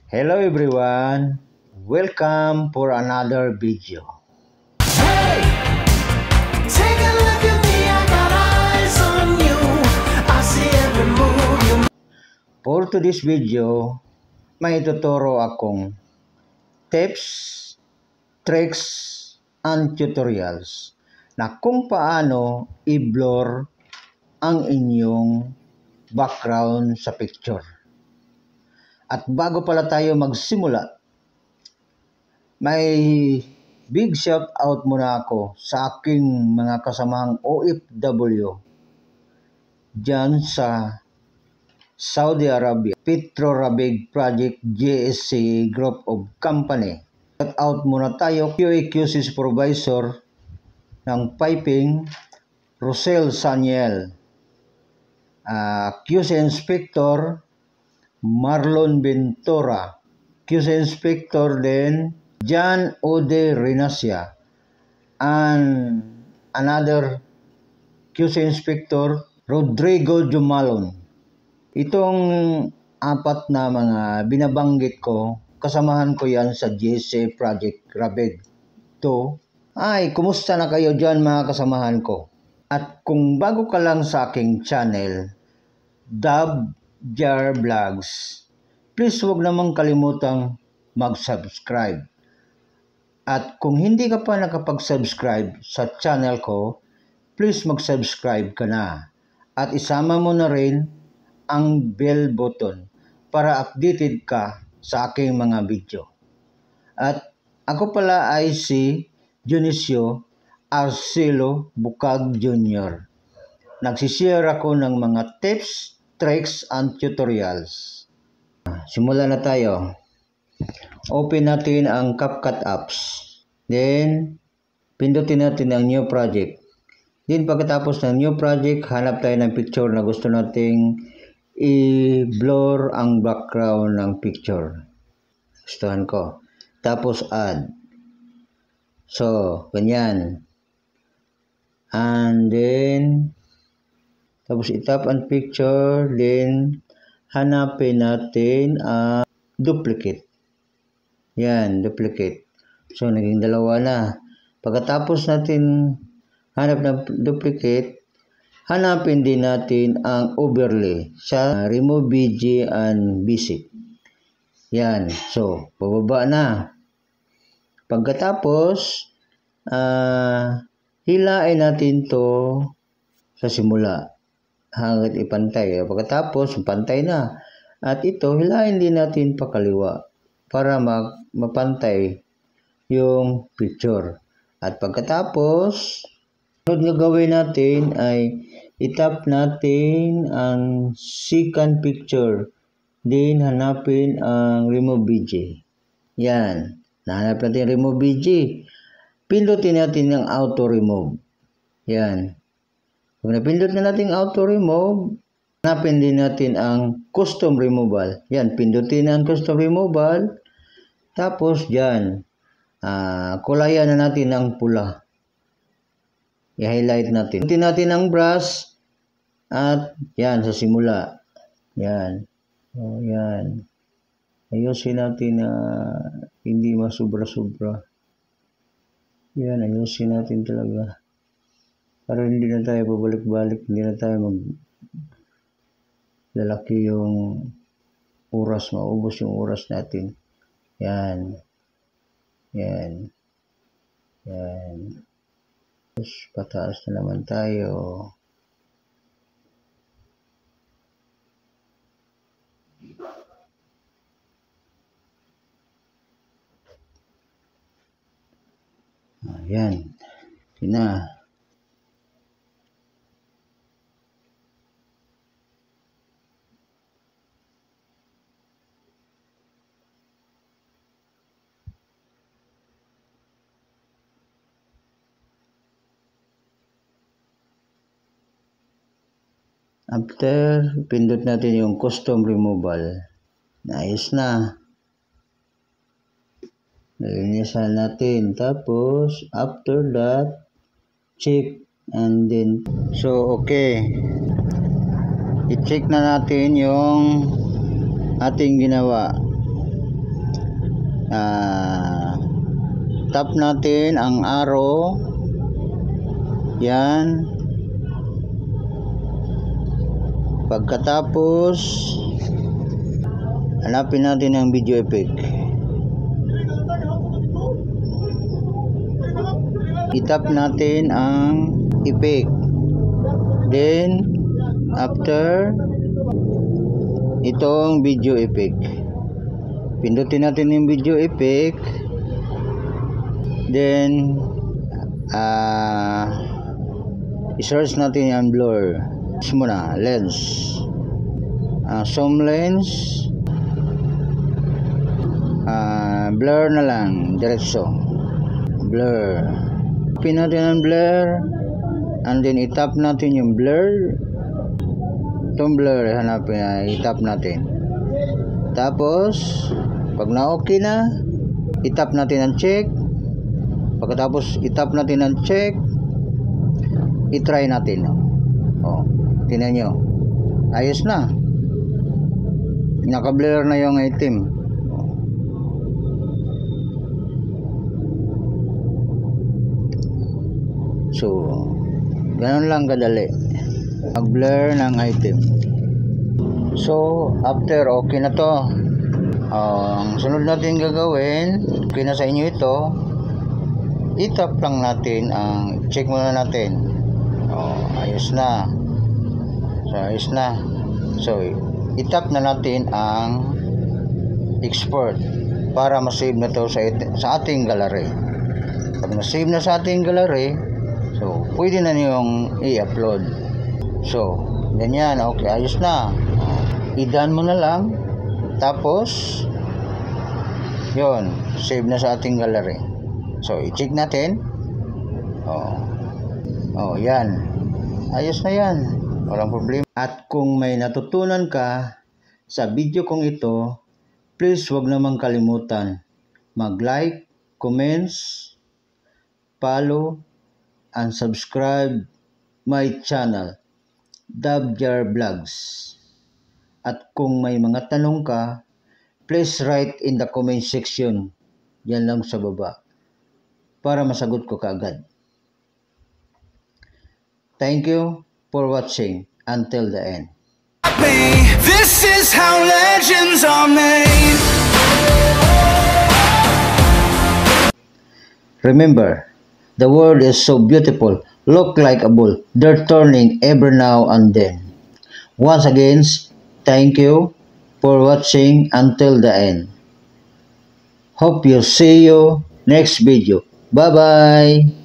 Hello everyone, welcome for another video. Hey, take a look at me, I got eyes on you. I see every move you make. For today's video, may tuturo akong tips, tricks, and tutorials na kung paano i-blur ang inyong background sa picture. At bago pala tayo magsimula, may big shout out muna ako sa aking mga kasamahang OFW dyan sa Saudi Arabia, Petrorabig Project GSC Group of Company. Shout out muna tayo, QA/QC Supervisor ng Piping, Rosel Saniel, QC Inspector, Marlon Ventura, QC Inspector din, John Ode Renasya, and another QC Inspector, Rodrigo Jumalon. Itong apat na mga binabanggit ko, kasamahan ko yan sa GSC Project Rabig 2. Ay, kumusta na kayo dyan mga kasamahan ko? At kung bago ka lang sa aking channel, Dub Jar Vlogs, please huwag namang kalimutang mag-subscribe. At kung hindi ka pa nakapag-subscribe sa channel ko, please mag-subscribe ka na. At isama mo na rin ang bell button para updated ka sa aking mga video. At ako pala ay si Dionisio Arcelo Bukag Jr. Nagsishare ako ng mga tips, tricks, and tutorials. Simulan na tayo. Open natin ang CapCut apps. Then, pindutin natin ang new project. Then, pagkatapos ng new project, hanap tayo ng picture na gusto nating i-blur ang background ng picture. Gustuhan ko. Tapos, add. So, ganyan. And then, tapos itap ang picture, then hanapin natin ang duplicate. Yan, duplicate. So, naging dalawa na. Pagkatapos natin hanap ng duplicate, hanapin din natin ang overlay sa remove BG and basic. Yan. So, bababa na. Pagkatapos, hilain natin to sa simula hanggat ipantay. Pagkatapos, pantay na. At ito, hilain din natin pakaliwa para mapantay yung picture. At pagkatapos, sunod na gawin natin ay itap natin ang second picture. Then, hanapin ang remove BG. Yan. Nahanap natin remove BG. Pindutin natin ang auto remove. Yan. Kung napindot na natin auto remove, hanapin din natin ang custom removal. Yan, pindutin ang custom removal. Tapos dyan, kulayan na natin ang pula. I-highlight natin. Pindutin natin ang brush at yan, sa simula. Yan. O, yan. Ayusin natin na hindi masubra-subra. Yan, ayusin natin talaga. Para hindi na tayo babalik-balik, hindi na tayo lalaki yung oras, maubos yung oras natin. Yan. Yan. Yan. Tapos pataas na naman tayo. Yan. Yun na. After, pindot natin yung custom removal. Nice na. Nalinisan natin. Tapos, after that, check and then, so, okay. I-check na natin yung ating ginawa. Tap natin ang arrow. Yan. Pagkatapos, hanapin natin ang video effect. I-tap natin ang effect. Then, after, itong video effect. Pindutin natin yung video effect. Then, i-search natin yung blur. Muna, lens. Zoom lens. Blur na lang, diretso. Blur. Pin natin ang blur. And then, i-tap natin yung blur. Itong blur, hanapin, i-tap natin. Tapos, pag na-okay na, i-tap natin ang check. Pagkatapos, i-tap natin ang check. I-try natin. Tingnan nyo. Ayos na. Naka-blur na yung item. So, ganun lang kadali. Mag-blur ng item. So, after okay na to. Ang sunod natin gagawin, okay na sa inyo ito, i-tap lang natin ang check muna natin. Ayos na. So, ayos na. So, i-tap na natin ang export para ma-save na to sa ating gallery. Pag na-save na sa ating gallery, so, pwede na niyong i-upload. So, ganyan. Okay, ayos na. I-done mo na lang. Tapos, yun, save na sa ating gallery. So, i-check natin. Yan. Ayos na yan. Walang problema. At kung may natutunan ka sa video kong ito, please wag namang kalimutan mag-like, comments, follow, and subscribe my channel, Dabjar Vlogs. At kung may mga tanong ka, please write in the comment section. Yan lang sa baba. Para masagot ko kaagad. Thank you for watching until the end. This is how legends are made. Remember, the world is so beautiful. Look like a bull. They're turning every now and then. Once again, thank you for watching until the end. Hope you see you next video. Bye-bye.